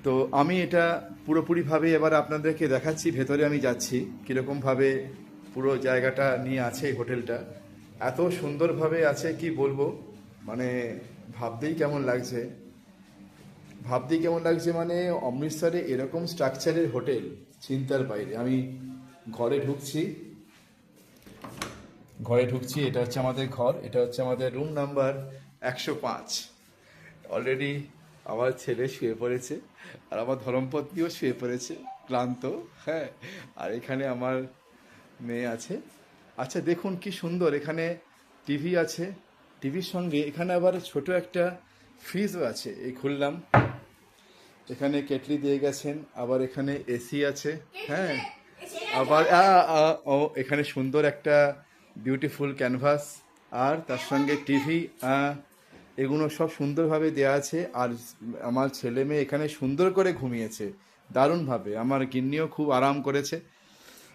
তো আমি এটা পুরোপুরিভাবে এবার আপনাদেরকে দেখাচ্ছি, ভেতরে আমি যাচ্ছি কীরকমভাবে পুরো জায়গাটা নিয়ে আছে এই হোটেলটা। এত সুন্দরভাবে আছে কি বলবো, মানে ভাবতেই কেমন লাগছে। মানে অমৃতসরে এরকম স্ট্রাকচারের হোটেল চিন্তার বাইরে। আমি ঘরে ঢুকছি, এটা হচ্ছে আমাদের ঘর, এটা হচ্ছে আমাদের রুম নাম্বার 105। অলরেডি আমার ছেলে শুয়ে পড়েছে, আর আমার ধর্মপত্নীও শুয়ে পড়েছে ক্লান্ত। হ্যাঁ, আর এখানে আমার মেয়ে আছে। আচ্ছা দেখুন কি সুন্দর, এখানে টিভি আছে, টিভির সঙ্গে এখানে আবার ছোট একটা ফ্রিজও আছে। এই খুললাম, এখানে কেটলি দিয়ে গেছেন, আবার এখানে এসি আছে। হ্যাঁ, আবার ও এখানে সুন্দর একটা বিউটিফুল ক্যানভাস, আর তার সঙ্গে টিভি, এগুলো সব সুন্দরভাবে দেওয়া আছে। আর আমার ছেলে মেয়ে এখানে সুন্দর করে ঘুমিয়েছে দারুণভাবে। আমার গিন্নিও খুব আরাম করেছে।